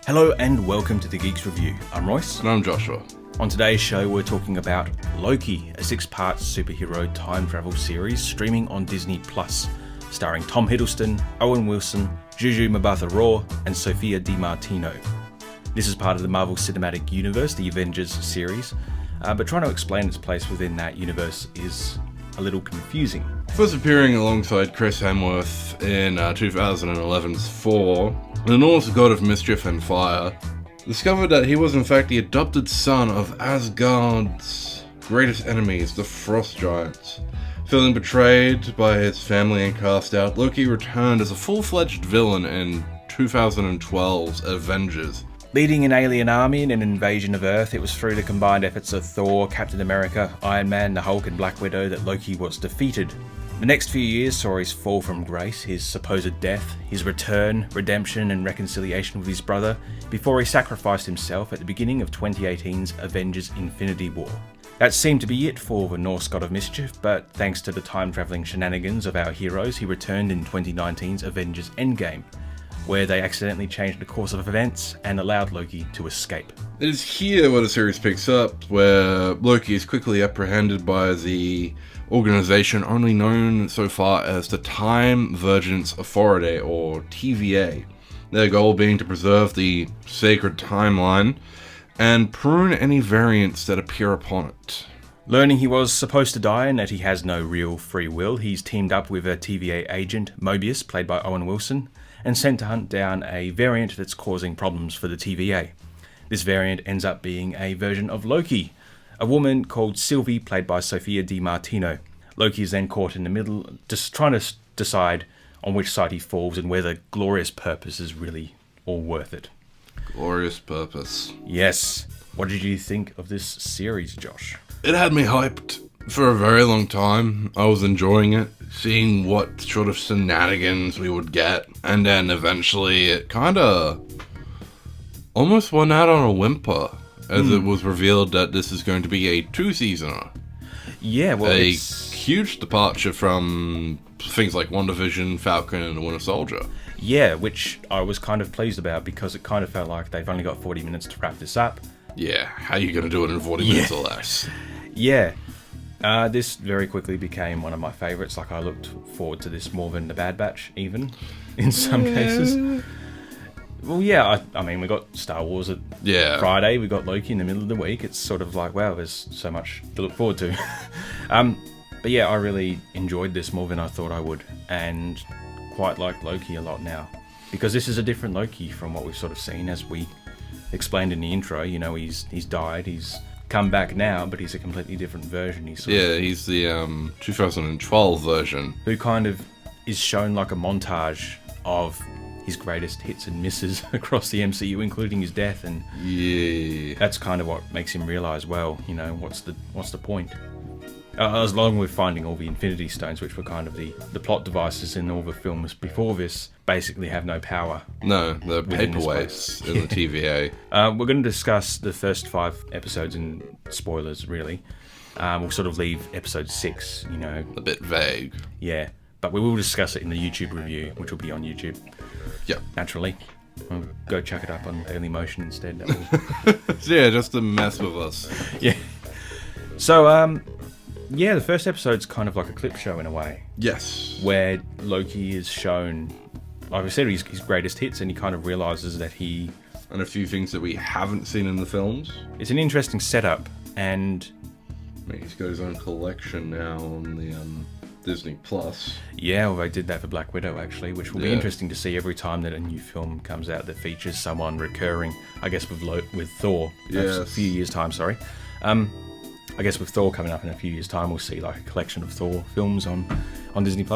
Hello and welcome to the Geeks Review. I'm Royce. And I'm Joshua. On today's show we're talking about Loki, a 6-part superhero time travel series streaming on Disney+, starring Tom Hiddleston, Owen Wilson, Juju Mbatha-Raw and Sophia Di Martino. This is part of the Marvel Cinematic Universe, the Avengers series, but trying to explain its place within that universe is a little confusing. First appearing alongside Chris Hemsworth in 2011's Thor, the Norse god of mischief and fire discovered that he was in fact the adopted son of Asgard's greatest enemies, the Frost Giants. Feeling betrayed by his family and cast out, Loki returned as a full-fledged villain in 2012's Avengers. Leading an alien army in an invasion of Earth, it was through the combined efforts of Thor, Captain America, Iron Man, the Hulk and Black Widow that Loki was defeated. The next few years saw his fall from grace, his supposed death, his return, redemption and reconciliation with his brother, before he sacrificed himself at the beginning of 2018's Avengers Infinity War. That seemed to be it for the Norse god of mischief, but thanks to the time-travelling shenanigans of our heroes, he returned in 2019's Avengers Endgame, where they accidentally changed the course of events and allowed Loki to escape. It is here where the series picks up, where Loki is quickly apprehended by the organization only known so far as the Time Vergence Authority, or TVA. Their goal being to preserve the sacred timeline and prune any variants that appear upon it. Learning he was supposed to die and that he has no real free will, he's teamed up with a TVA agent, Mobius, played by Owen Wilson, and sent to hunt down a variant that's causing problems for the TVA. This variant ends up being a version of Loki, a woman called Sylvie, played by Sophia Di Martino. Loki is then caught in the middle, just trying to decide on which side he falls and whether glorious purpose is really all worth it. Glorious purpose. Yes. What did you think of this series, Josh? It had me hyped for a very long time. I was enjoying it, seeing what sort of shenanigans we would get, and then eventually it kind of almost went out on a whimper as it was revealed that this is going to be a 2-seasoner. Yeah, well, a it's huge departure from things like WandaVision, Falcon, and the Winter Soldier. Yeah, which I was kind of pleased about because it kind of felt like they've only got 40 minutes to wrap this up. Yeah, how are you going to do it in 40 minutes or less? Yeah. This very quickly became one of my favourites. Like, I looked forward to this more than The Bad Batch, even, in some cases. Well, yeah, I mean, we got Star Wars at Friday, we got Loki in the middle of the week. It's sort of like, wow, there's so much to look forward to. But yeah, I really enjoyed this more than I thought I would, and quite like Loki a lot now. Because this is a different Loki from what we've sort of seen, as we explained in the intro. You know, he's died, he's come back now, but he's a completely different version. He's the 2012 version. Who kind of is shown like a montage of his greatest hits and misses across the MCU, including his death, and that's kind of what makes him realise, well, you know, what's the point? As long with finding all the Infinity Stones, which were kind of the plot devices in all the films before this, basically have no power. No, the paperweights in the TVA. We're going to discuss the first 5 episodes in spoilers, really. We'll sort of leave episode 6, you know, a bit vague. Yeah, but we will discuss it in the YouTube review, which will be on YouTube. Yeah, naturally. We'll go chuck it up on Daily Motion instead. Yeah, just to mess with us. Yeah. So, yeah, the first episode's kind of like a clip show in a way. Yes. Where Loki is shown, like I said, his greatest hits, and he kind of realises that he... And a few things that we haven't seen in the films. It's an interesting setup, and... I mean, he's got his own collection now on the Disney+. Yeah, well, they did that for Black Widow, actually, which will be interesting to see every time that a new film comes out that features someone recurring, I guess, with Thor. Yes. A few years' time, sorry. I guess with Thor coming up in a few years' time, we'll see like a collection of Thor films on Disney+.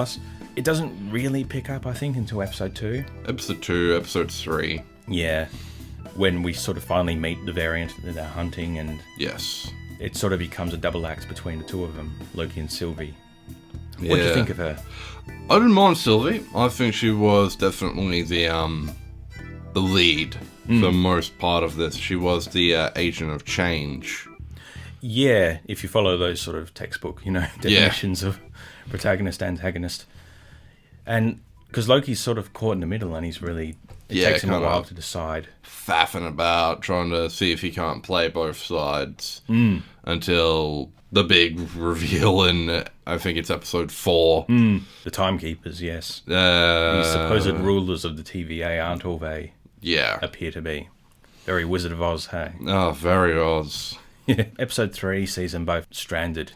It doesn't really pick up, I think, until episode 2. Episode 2, episode 3. Yeah, when we sort of finally meet the variant that they're hunting, and yes, it sort of becomes a double act between the two of them, Loki and Sylvie. Yeah. What did you think of her? I didn't mind Sylvie. I think she was definitely the lead for the most part of this. She was the agent of change. Yeah, if you follow those sort of textbook, you know, definitions of protagonist, antagonist. And because Loki's sort of caught in the middle, and he's really It takes him a while to decide. Faffing about, trying to see if he can't play both sides until the big reveal in, I think it's episode 4. The Timekeepers, yes. The supposed rulers of the TVA aren't all they appear to be. Very Wizard of Oz, hey? Oh, very Oz. Yeah. Episode 3 sees them both stranded.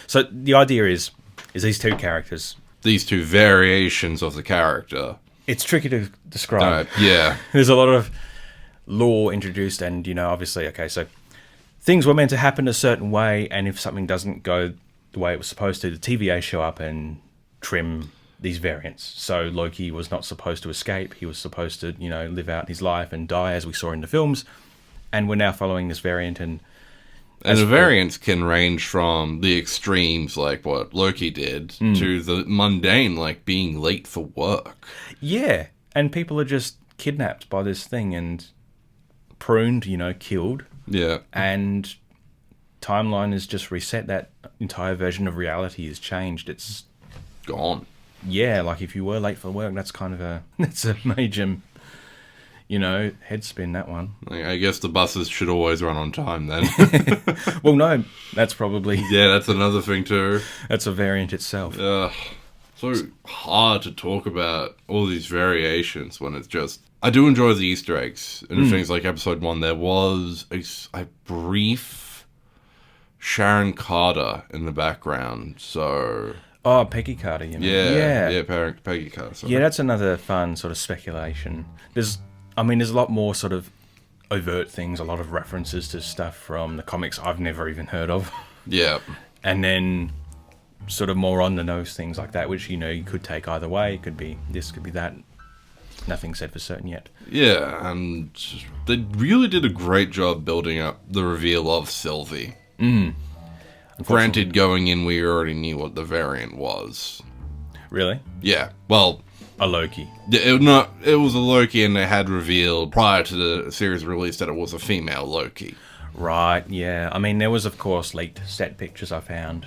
So the idea is these two characters. These two variations of the character. It's tricky to describe. Yeah. There's a lot of lore introduced and, obviously, okay, so things were meant to happen a certain way, and if something doesn't go the way it was supposed to, the TVA show up and trim these variants. So Loki was not supposed to escape. He was supposed to, live out his life and die, as we saw in the films. And we're now following this variant. And the variants can range from the extremes, like what Loki did, to the mundane, like being late for work. Yeah, and people are just kidnapped by this thing and pruned, killed. Yeah. And timeline is just reset. That entire version of reality is changed. It's gone. Yeah, like if you were late for work, that's kind of a major, head spin, that one. I guess the buses should always run on time then. Well, no, that's probably... Yeah, that's another thing too. That's a variant itself. So hard to talk about all these variations when it's just... I do enjoy the Easter eggs and things like episode 1. There was a brief Sharon Carter in the background, so... Oh, Peggy Carter, you mean? Yeah, Peggy Carter. Sorry. Yeah, that's another fun sort of speculation. There's a lot more sort of overt things, a lot of references to stuff from the comics I've never even heard of. Yeah. And then sort of more on the nose things like that, which, you could take either way. It could be this, could be that. Nothing said for certain yet. Yeah, and they really did a great job building up the reveal of Sylvie. Granted, going in, we already knew what the variant was. Really? Yeah. Well, a Loki. It was a Loki, and they had revealed prior to the series release that it was a female Loki. Right. Yeah. I mean, there was, of course, leaked set pictures I found.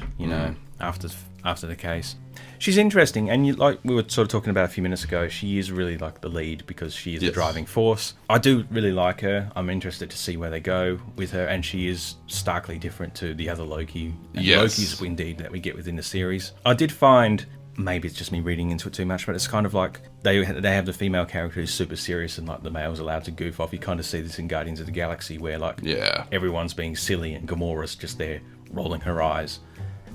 After the case. She's interesting, and like we were sort of talking about a few minutes ago, she is really like the lead because she is the driving force. I do really like her. I'm interested to see where they go with her, and she is starkly different to the other Loki. And Lokis, indeed, that we get within the series. I did find, maybe it's just me reading into it too much, but it's kind of like they have the female character who's super serious and like the male's allowed to goof off. You kind of see this in Guardians of the Galaxy where like everyone's being silly and Gamora's just there rolling her eyes.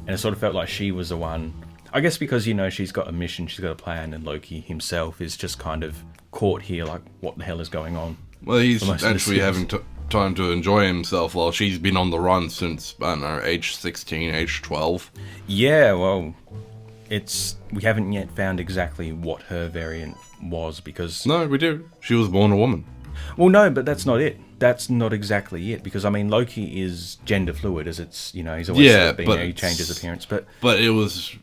And it sort of felt like she was the one... I guess because, she's got a mission, she's got a plan, and Loki himself is just kind of caught here, like, what the hell is going on? Well, he's actually having time to enjoy himself while she's been on the run since, I don't know, age 16, age 12. Yeah, well, we haven't yet found exactly what her variant was, because... No, we do. She was born a woman. Well, no, but that's not it. That's not exactly it, because, I mean, Loki is gender fluid, as it's, he's always he changes appearance, but... But it was...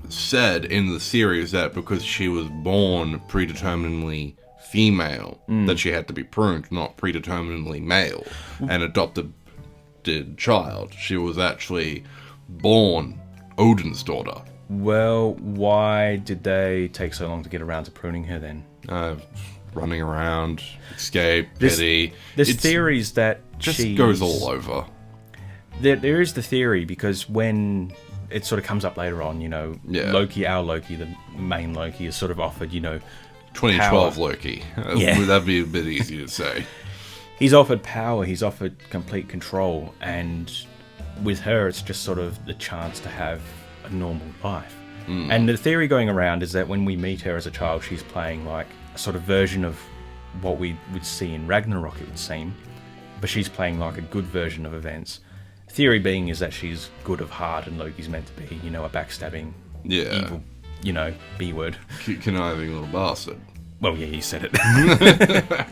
said in the series that because she was born predeterminedly female, that she had to be pruned, not predeterminedly male, an adopted child. She was actually born Odin's daughter. Well, why did they take so long to get around to pruning her then? Running around, escape, pity. There's theories that just goes all over. There is the theory, because when... it sort of comes up later on, Loki, our Loki, the main Loki, is sort of offered, 2012 power. Loki. That'd be a bit easy to say. He's offered power, he's offered complete control, and with her, it's just sort of the chance to have a normal life. And the theory going around is that when we meet her as a child, she's playing like a sort of version of what we would see in Ragnarok, it would seem, but she's playing like a good version of events. Theory being is that she's good of heart and Loki's meant to be, a backstabbing, evil, B-word. Conniving little bastard. Well, yeah, you said it.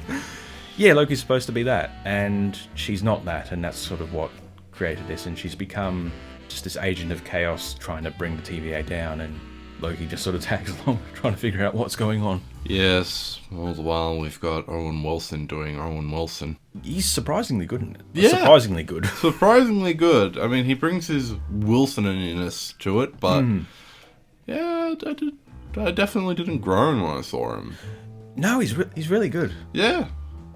Yeah, Loki's supposed to be that, and she's not that, and that's sort of what created this, and she's become just this agent of chaos trying to bring the TVA down, and Loki just sort of tags along trying to figure out what's going on. Yes, all the while we've got Owen Wilson doing Owen Wilson. He's surprisingly good, isn't it? Yeah. Surprisingly good. Surprisingly good. I mean, he brings his Wilsoniness to it, but yeah, I definitely didn't groan when I saw him. No, he's really good. Yeah.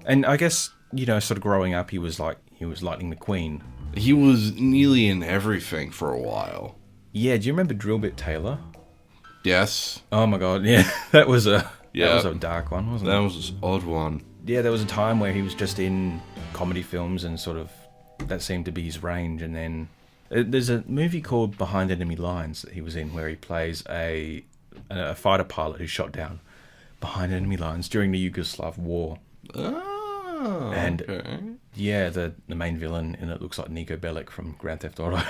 And I guess, sort of growing up, he was Lightning McQueen. He was nearly in everything for a while. Yeah, do you remember Drillbit Taylor? Yes. Oh my god, yeah. That was a dark one, wasn't it? That was an odd one. Yeah, there was a time where he was just in comedy films and sort of that seemed to be his range. And then there's a movie called Behind Enemy Lines that he was in where he plays a fighter pilot who's shot down behind enemy lines during the Yugoslav war. Oh, and okay. Yeah, the main villain in it looks like Nico Bellic from Grand Theft Auto.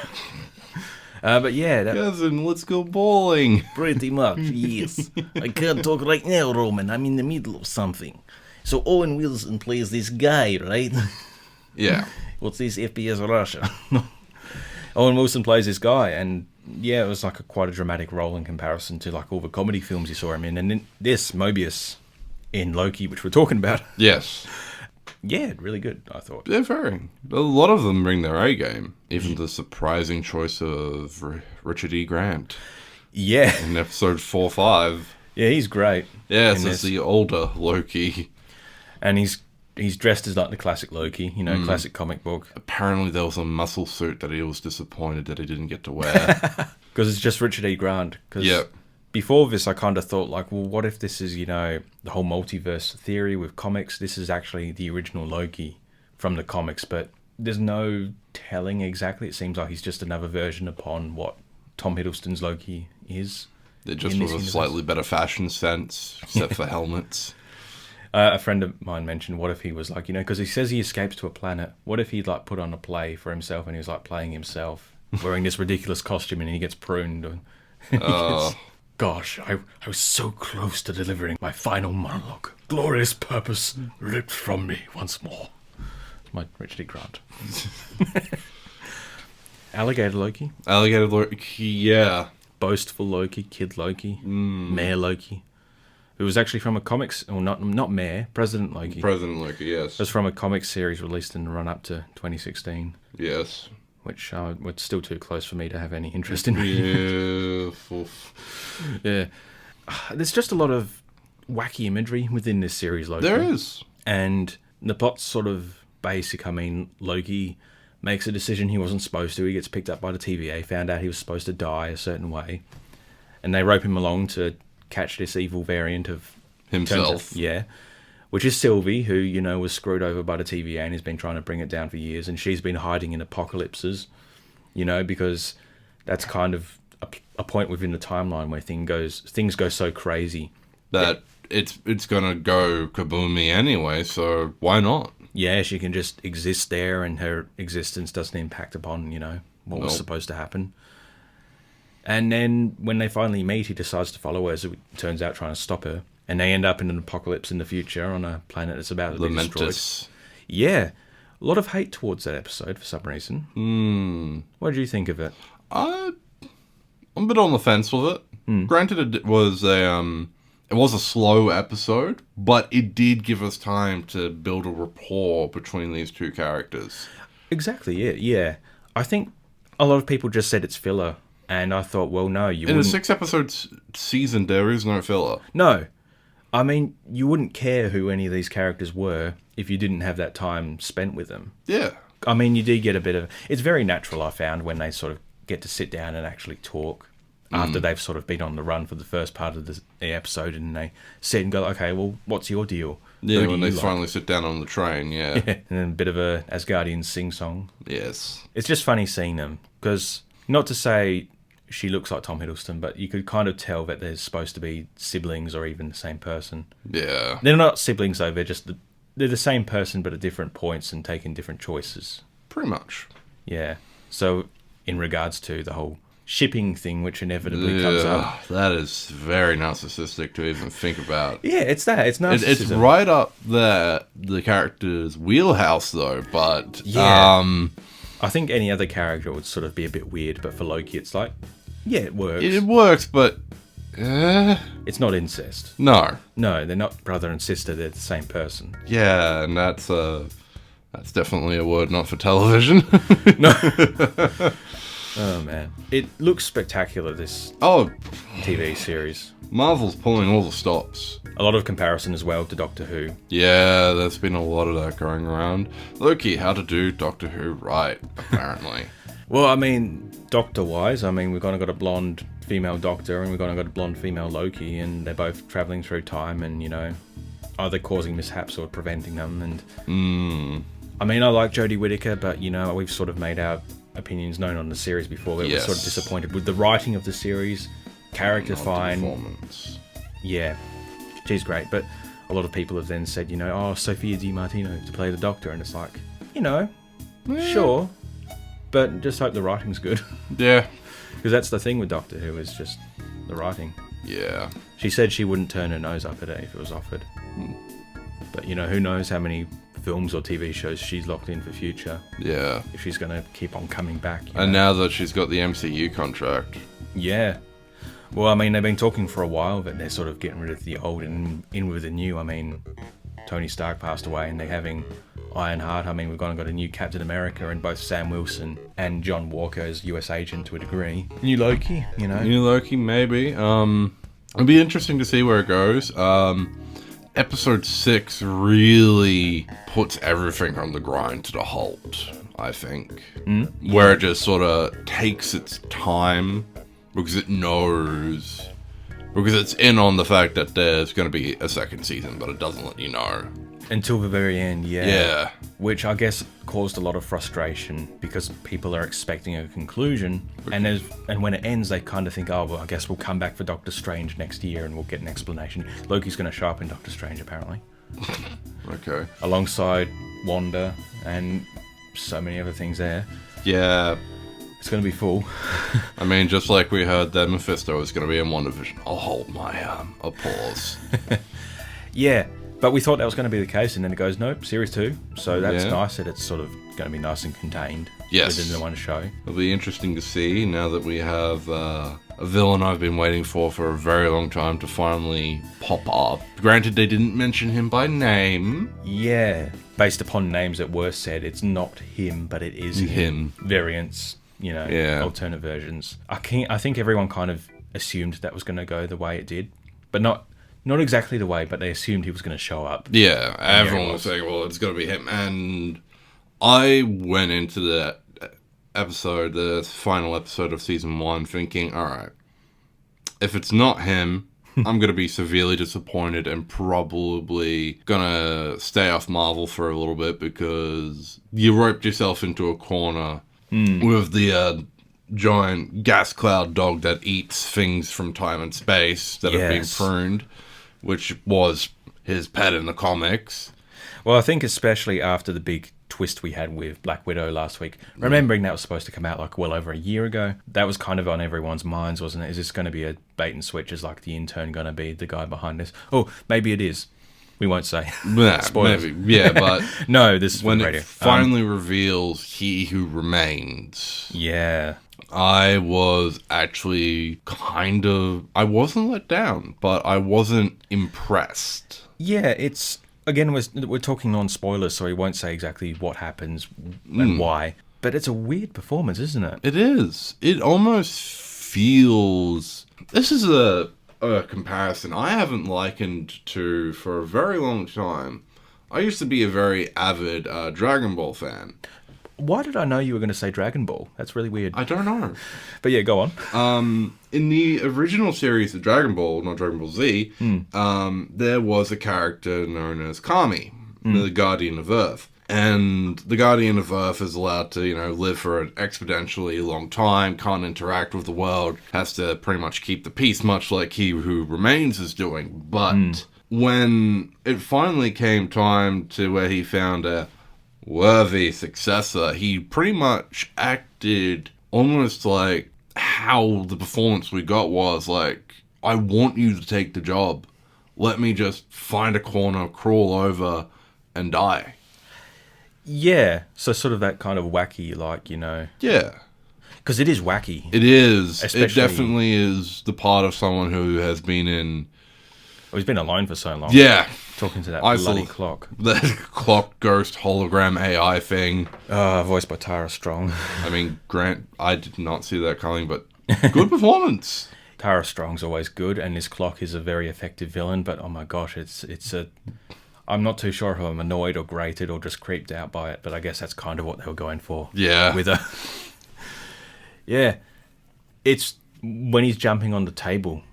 But yeah, cousin, let's go bowling. Pretty much, yes. I can't talk right now, Roman. I'm in the middle of something. So Owen Wilson plays this guy, right? Yeah. What's this, FPS Russia? Owen Wilson plays this guy, and yeah, it was like quite a dramatic role in comparison to like all the comedy films you saw him in. And then this, Mobius, in Loki, which we're talking about. Yes. Yeah, really good, I thought. They're very. A lot of them bring their A game. Even the surprising choice of Richard E. Grant. Yeah. In episode 4-5. Yeah, he's great. Yeah, it's the older Loki. And he's dressed as like the classic Loki, classic comic book. Apparently there was a muscle suit that he was disappointed that he didn't get to wear. Because it's just Richard E. Grant. Yep. Before this, I kind of thought, like, well, what if this is, the whole multiverse theory with comics? This is actually the original Loki from the comics, but there's no telling exactly. It seems like he's just another version upon what Tom Hiddleston's Loki is. It just was a slightly better fashion sense, except for helmets. A friend of mine mentioned, what if he was like, because he says he escapes to a planet. What if he'd like put on a play for himself and he was like playing himself, wearing this ridiculous costume, and he gets pruned. Gosh, I was so close to delivering my final monologue. Glorious purpose ripped from me once more. It's my Richard E. Grant. Alligator Loki. Alligator Loki, yeah. Boastful Loki, Kid Loki, Mayor Loki. Who was actually from a comics, or not Mayor, President Loki. President Loki, yes. It was from a comics series released in the run-up to 2016. Yes. Which was still too close for me to have any interest in reading. Yeah. There's just a lot of wacky imagery within this series, Loki. There is. And the plot's sort of basic. I mean, Loki makes a decision he wasn't supposed to. He gets picked up by the TVA, found out he was supposed to die a certain way. And they rope him along to catch this evil variant of himself. Which is Sylvie, who, was screwed over by the TVA and has been trying to bring it down for years. And she's been hiding in apocalypses, because that's kind of a point within the timeline where things go so crazy. That it's going to go kaboomy anyway, so why not? Yeah, she can just exist there and her existence doesn't impact upon, what was supposed to happen. And then when they finally meet, he decides to follow her, as it turns out, trying to stop her. And they end up in an apocalypse in the future on a planet that's about to be destroyed. Lamentis. Yeah. A lot of hate towards that episode for some reason. What did you think of it? I'm a bit on the fence with it. Granted, it was a slow episode, but it did give us time to build a rapport between these two characters. Exactly, yeah. I think a lot of people just said it's filler, and I thought, well, no, you wouldn't. In a 6-episode season, there is no filler. No. I mean, you wouldn't care who any of these characters were if you didn't have that time spent with them. Yeah. I mean, you do get a bit of... It's very natural, I found, when they sort of get to sit down and actually talk after they've sort of been on the run for the first part of the episode, and they sit and go, okay, well, what's your deal? Yeah, when they finally sit down on the train, yeah. And then a bit of a Asgardian sing-song. Yes. It's just funny seeing them, because not to say she looks like Tom Hiddleston, but you could kind of tell that they're supposed to be siblings or even the same person. Yeah. They're not siblings, though. They're the same person, but at different points and taking different choices. Pretty much. Yeah. So, in regards to the whole shipping thing, which inevitably comes up. That is very narcissistic to even think about. Yeah, it's that. It's narcissism. It's right up there, the character's wheelhouse, though, but... Yeah. I think any other character would sort of be a bit weird, but for Loki, it's like, yeah, it works. It works, but... It's not incest. No. No, they're not brother and sister, they're the same person. Yeah, and that's definitely a word not for television. No. Oh, man. It looks spectacular, this TV series. Marvel's pulling all the stops. A lot of comparison as well to Doctor Who. Yeah, there's been a lot of that going around. Loki, how to do Doctor Who right, apparently. Well, I mean, Doctor-wise, I mean, we've kind of got a blonde female Doctor and we've kind of got a blonde female Loki, and they're both travelling through time and, you know, either causing mishaps or preventing them. And I mean, I like Jodie Whittaker, but, you know, we've sort of made our opinions known on the series before. We were sort of disappointed with the writing of the series. Character fine. Performance. Yeah, she's great, but a lot of people have then said, you know, oh, Sophia Di Martino to play the Doctor, and it's like, you know, sure, but just hope the writing's good. Yeah. Because that's the thing with Doctor Who, is just the writing. Yeah. She said she wouldn't turn her nose up at it if it was offered. But, you know, who knows how many films or TV shows she's locked in for future. Yeah. If she's going to keep on coming back. And now that she's got the MCU contract. Yeah. Well, I mean, they've been talking for a while that they're sort of getting rid of the old and in with the new. I mean, Tony Stark passed away and they're having Ironheart. I mean, we've got a new Captain America, and both Sam Wilson and John Walker as US agent to a degree. New Loki, you know. New Loki, maybe. It'll be interesting to see where it goes. Episode 6 really puts everything on the grind to the halt, I think. Where it just sort of takes its time. Because it knows, because it's in on the fact that there's going to be a second season, but it doesn't let you know. Until the very end, yeah. Yeah. Which I guess caused a lot of frustration, because people are expecting a conclusion, and when it ends, they kind of think, oh, well, I guess we'll come back for Doctor Strange next year and we'll get an explanation. Loki's going to show up in Doctor Strange, apparently. Okay. Alongside Wanda and so many other things there. Yeah. It's going to be full. I mean, just like we heard that Mephisto is going to be in WandaVision. I'll hold my applause. Yeah, but we thought that was going to be the case, and then it goes, nope, Series 2. So that's nice that it's sort of going to be nice and contained within the one show. It'll be interesting to see now that we have a villain I've been waiting for a very long time to finally pop up. Granted, they didn't mention him by name. Yeah, based upon names that were said, it's not him, but it is him. Variants. You know, alternate versions. I think everyone kind of assumed that was going to go the way it did, but not exactly the way. But they assumed he was going to show up. Yeah, everyone was saying, "Well, it's going to be him." And I went into that episode, the final episode of season 1, thinking, "All right, if it's not him, I'm going to be severely disappointed and probably going to stay off Marvel for a little bit, because you roped yourself into a corner." With the giant gas cloud dog that eats things from time and space that have been pruned, which was his pet in the comics. Well, I think especially after the big twist we had with Black Widow last week, remembering that was supposed to come out like well over a year ago, that was kind of on everyone's minds, wasn't it? Is this going to be a bait and switch? Is like the intern going to be the guy behind this? Oh, maybe it is. We won't say. Nah, maybe. Yeah, but no, this is when radio. It finally reveals He Who Remains. Yeah. I was actually I wasn't let down, but I wasn't impressed. Yeah, it's, again, we're talking non-spoilers, so we won't say exactly what happens and why. But it's a weird performance, isn't it? It is. It almost feels... This is a comparison I haven't likened to for a very long time. I used to be a very avid Dragon Ball fan. Why did I know you were going to say Dragon Ball? That's really weird. I don't know. But yeah, go on. In the original series of Dragon Ball, not Dragon Ball Z, there was a character known as Kami, the Guardian of Earth. And the Guardian of Earth is allowed to, live for an exponentially long time, can't interact with the world, has to pretty much keep the peace, much like He Who Remains is doing. But when it finally came time to where he found a worthy successor, he pretty much acted almost like how the performance we got was like, I want you to take the job. Let me just find a corner, crawl over, and die. Yeah, so sort of that kind of wacky, Yeah. Because it is wacky. It is. Especially, it definitely is the part of someone who has been in... Well, he's been alone for so long. Yeah. Talking to that bloody clock. That clock ghost hologram AI thing. Voiced by Tara Strong. I mean, Grant, I did not see that coming, but good performance. Tara Strong's always good, and this clock is a very effective villain, but oh my gosh, I'm not too sure if I'm annoyed or grated or just creeped out by it, but I guess that's kind of what they were going for. Yeah. With her. Yeah. It's when he's jumping on the table,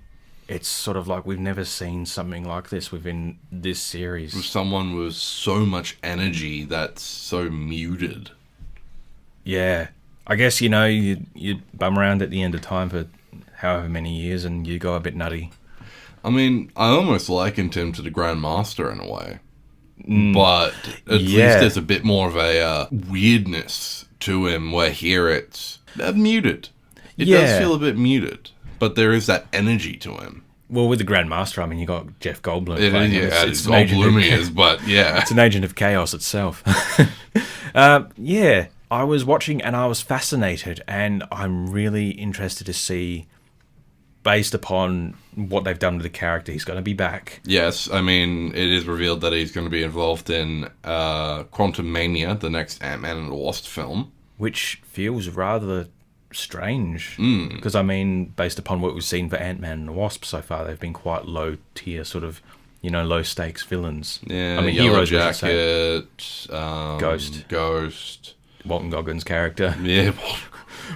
it's sort of like we've never seen something like this within this series. With someone with so much energy that's so muted. Yeah. I guess, you bum around at the end of time for however many years and you go a bit nutty. I mean, I almost likened him to the Grand Master in a way. But at least there's a bit more of a weirdness to him, where here it's muted. It does feel a bit muted, but there is that energy to him. Well, with the Grand Master, I mean, you got Jeff Goldblum. It's Goldblum is, but yeah. It's an agent of chaos itself. I was watching and I was fascinated, and I'm really interested to see, based upon what they've done with the character, he's going to be back. Yes, I mean, it is revealed that he's going to be involved in Quantum Mania, the next Ant-Man and the Wasp film. Which feels rather strange. Because, I mean, based upon what we've seen for Ant-Man and the Wasp so far, they've been quite low-tier, sort of, low-stakes villains. Yeah, I mean, Yellow heroes, Jacket, Ghost. Walton Goggins' character. Yeah.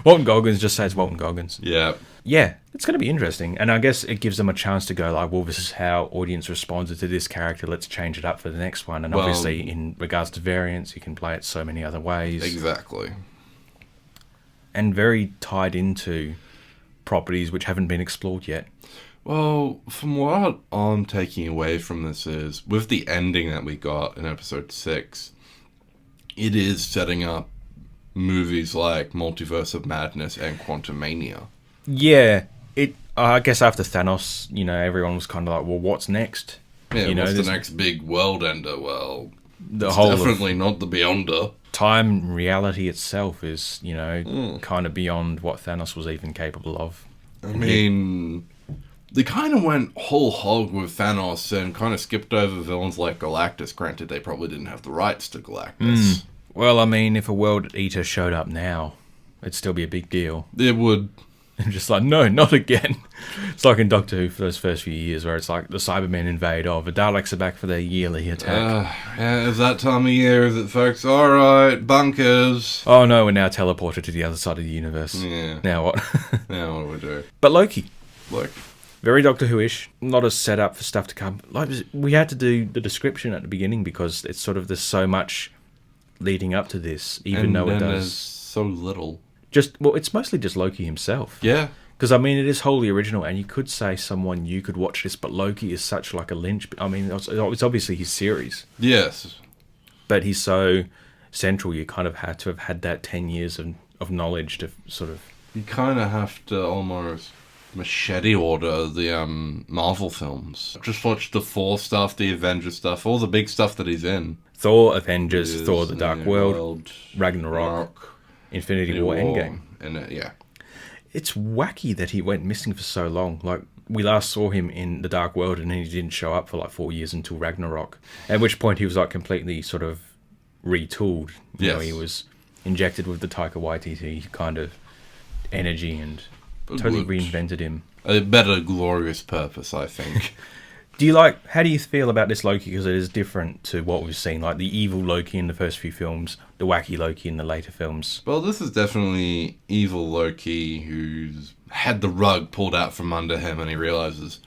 Walton Goggins, just says Walton Goggins. Yeah. Yeah, it's going to be interesting. And I guess it gives them a chance to go like, well, this is how audience responded to this character. Let's change it up for the next one. And obviously, in regards to variants, you can play it so many other ways. Exactly. And very tied into properties which haven't been explored yet. Well, from what I'm taking away from this is, with the ending that we got in episode 6, it is setting up movies like Multiverse of Madness and Quantum Mania. Yeah, I guess after Thanos, everyone was kind of like, well, what's next? Yeah, what's the next big world ender? Well, it's definitely not the Beyonder. Time, reality itself is, kind of beyond what Thanos was even capable of. I mean, they kind of went whole hog with Thanos and kind of skipped over villains like Galactus. Granted, they probably didn't have the rights to Galactus. Well, I mean, if a World Eater showed up now, it'd still be a big deal. It would. And just like, no, not again. It's like in Doctor Who for those first few years where it's like the Cybermen invade. Oh, the Daleks are back for their yearly attack. Yeah, it's that time of year, is it, folks? All right, bunkers. Oh, no, we're now teleported to the other side of the universe. Yeah. Now what? Now what do we do? But Loki. Loki. Very Doctor Who-ish. Not a setup for stuff to come. Like, we had to do the description at the beginning because it's sort of, there's so much leading up to this, even though it does. There's so little. It's mostly just Loki himself. Yeah. Because, I mean, it is wholly original, and you could say someone you could watch this, but Loki is such like a lynch. I mean, it's obviously his series. Yes. But he's so central, you kind of had to have had that 10 years of knowledge to sort of... You kind of have to almost machete order the Marvel films. Just watch the Thor stuff, the Avengers stuff, all the big stuff that he's in. Thor, Avengers, Thor the Dark World, Ragnarok, Infinity War, Endgame. And yeah. It's wacky that he went missing for so long. Like, we last saw him in the Dark World and then he didn't show up for like 4 years until Ragnarok. At which point he was like completely sort of retooled. You know, he was injected with the Taika Waititi kind of energy and totally reinvented him. A better glorious purpose, I think. How do you feel about this Loki? Because it is different to what we've seen, like the evil Loki in the first few films, the wacky Loki in the later films. Well, this is definitely evil Loki who's had the rug pulled out from under him and he realizes,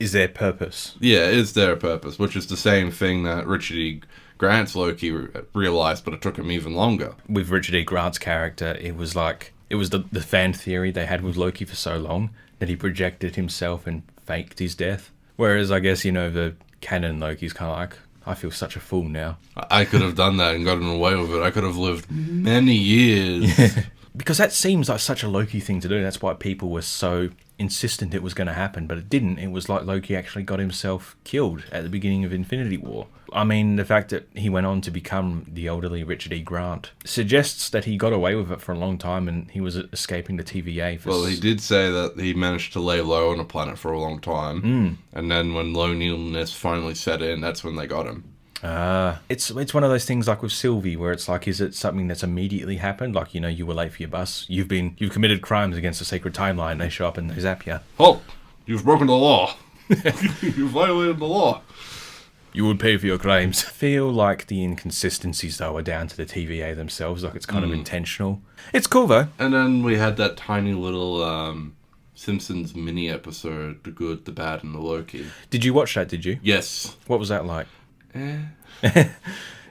is there purpose? Yeah, is there a purpose? Which is the same thing that Richard E. Grant's Loki realized, but it took him even longer. With Richard E. Grant's character, it was the fan theory they had with Loki for so long that he projected himself and faked his death. Whereas I guess, the canon Loki's kind of like, I feel such a fool now. I could have done that and gotten away with it. I could have lived many years. Yeah. Because that seems like such a Loki thing to do. That's why people were so insistent it was going to happen, but it didn't. It was like Loki actually got himself killed at the beginning of Infinity War. I mean, the fact that he went on to become the elderly Richard E. Grant suggests that he got away with it for a long time and he was escaping the TVA. Well, he did say that he managed to lay low on a planet for a long time. And then when loneliness finally set in, that's when they got him. It's one of those things like with Sylvie, where it's like, is it something that's immediately happened? Like, you were late for your bus. You've committed crimes against a secret timeline. They show up and they zap you. Halt! You've broken the law. You violated the law. You would pay for your crimes. I feel like the inconsistencies, though, are down to the TVA themselves. Like, it's kind of intentional. It's cool, though. And then we had that tiny little Simpsons mini episode, The Good, the Bad, and the Loki. Did you watch that, did you? Yes. What was that like? Basically,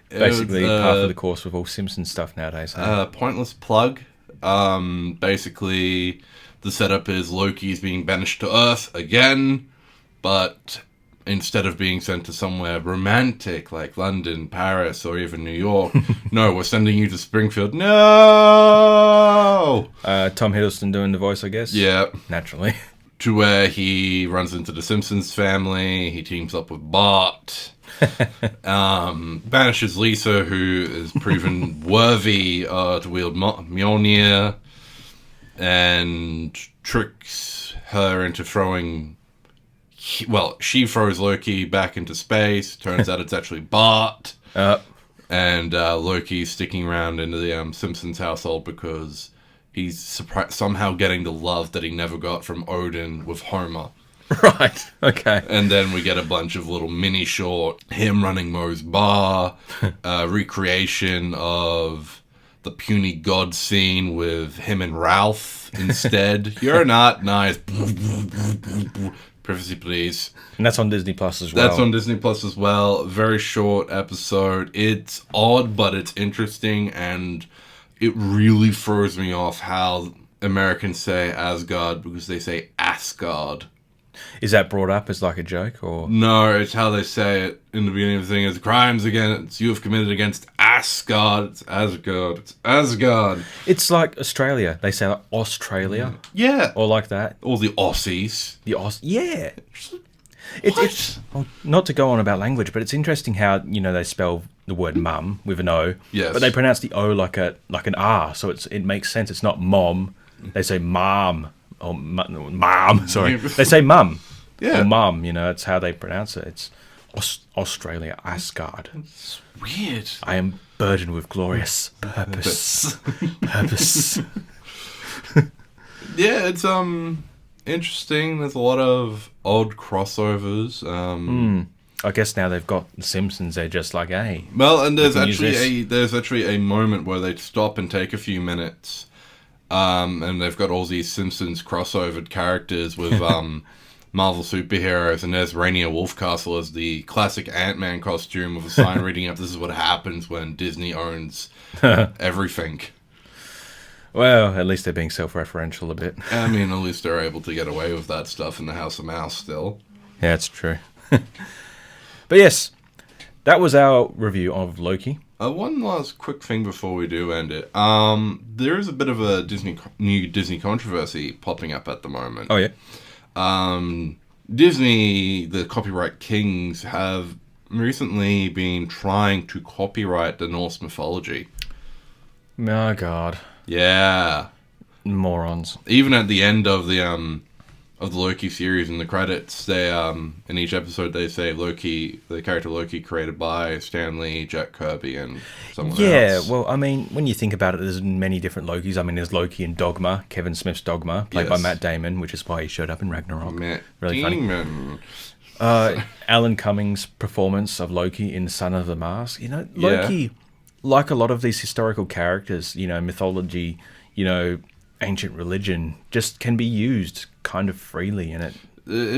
Basically, par for the course with all Simpsons stuff nowadays. Huh? Pointless plug. Basically, the setup is Loki's being banished to Earth again, but instead of being sent to somewhere romantic like London, Paris, or even New York, no, we're sending you to Springfield. No! Tom Hiddleston doing the voice, I guess? Yeah. Naturally. To where he runs into the Simpsons family, he teams up with Bart, banishes Lisa, who is proven worthy to wield Mjolnir, and tricks her into throwing... Well, she throws Loki back into space. Turns out it's actually Bart. And Loki's sticking around into the Simpsons household because he's somehow getting the love that he never got from Odin with Homer. Right, okay. And then we get a bunch of little mini short, him running Moe's bar, recreation of the puny god scene with him and Ralph instead. You're not nice. Privacy, please. And that's on Disney Plus as well. That's on Disney Plus as well. Very short episode. It's odd, but it's interesting, and it really throws me off how Americans say Asgard because they say Asgard. Is that brought up as like a joke, or...? No, it's how they say it in the beginning of the thing. It's crimes against you have committed against Asgard. It's Asgard. It's Asgard. It's like Australia. They say like Australia. Yeah. Or like that. Or the Aussies. Yeah. It's well, not to go on about language, but it's interesting how, they spell the word mum with an O. Yes. But they pronounce the O like an R, so it makes sense. It's not mom. They say mom. Or mom, sorry. They say mum. Yeah. Or mum, it's how they pronounce it. It's Australia, Asgard. It's weird. I am burdened with glorious purpose. Purpose. Yeah, it's interesting. There's a lot of odd crossovers. I guess now they've got The Simpsons, they're just like, hey. Well, and there's actually a moment where they stop and take a few minutes. And they've got all these Simpsons crossovered characters with Marvel superheroes, and there's Rainier Wolfcastle as the classic Ant-Man costume with a sign reading up, "This is what happens when Disney owns everything." Well, at least they're being self-referential a bit. I mean, at least they're able to get away with that stuff in the House of Mouse still. Yeah, it's true. But yes, that was our review of Loki. One last quick thing before we do end it. There is a bit of a new Disney controversy popping up at the moment. Oh, yeah? Disney, the copyright kings, have recently been trying to copyright the Norse mythology. Oh, God. Yeah. Morons. Even at the end of the Loki series, in the credits, they in each episode they say Loki, the character Loki, created by Stan Lee, Jack Kirby, and someone else. Yeah, well, I mean, when you think about it, there's many different Lokis. I mean, there's Loki in Dogma, Kevin Smith's Dogma, played by Matt Damon, which is why he showed up in Ragnarok. Matt really Damon. Funny. Alan Cummings' performance of Loki in Son of the Mask. Loki, like a lot of these historical characters, mythology, ancient religion, just can be used kind of freely in it.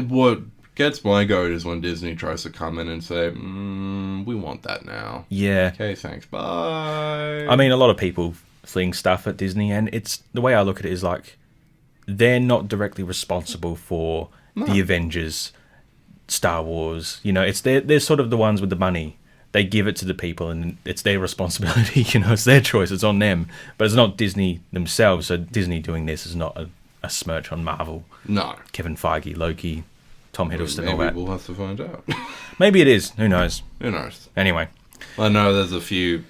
What gets my goat is when Disney tries to come in and say, we want that now. Yeah. Okay, thanks, bye. I mean, a lot of people fling stuff at Disney, and it's the way I look at it is like, they're not directly responsible for the Avengers, Star Wars. It's they're sort of the ones with the money. They give it to the people, and it's their responsibility. It's their choice. It's on them. But it's not Disney themselves. So Disney doing this is not a smirch on Marvel. No. Kevin Feige, Loki, Tom Hiddleston, all that. Maybe we'll have to find out. Maybe it is. Who knows? Who knows? Anyway. I know a few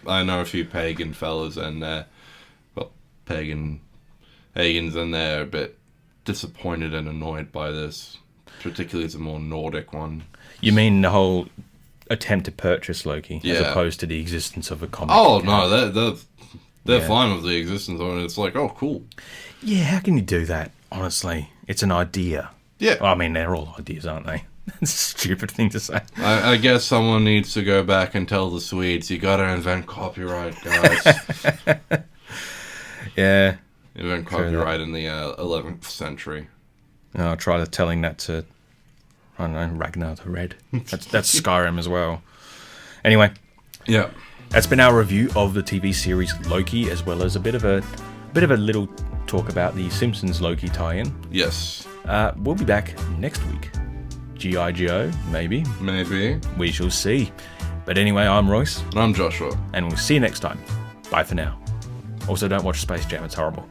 pagan fellas and pagans, and they're a bit disappointed and annoyed by this. Particularly the more Nordic one. You mean the whole attempt to purchase Loki as Yeah. opposed to the existence of a comic. Oh no, they're Yeah. fine with the existence of it. It's like, oh, cool. Yeah, how can you do that? Honestly, it's an idea. Yeah. Well, I mean, they're all ideas, aren't they? It's a stupid thing to say. I guess someone needs to go back and tell the Swedes, you gotta invent copyright, guys. Yeah. Invent copyright in the 11th century. I'll try telling that to, I don't know, Ragnar the Red. That's Skyrim as well. Anyway, Yeah. that's been our review of the TV series Loki, as well as a bit of a little talk about the Simpsons Loki tie-in. Yes. We'll be back next week. G.I. Joe, maybe. Maybe. We shall see. But anyway, I'm Royce, And I'm Joshua. and we'll see you next time. Bye for now. Also, don't watch Space Jam, it's horrible.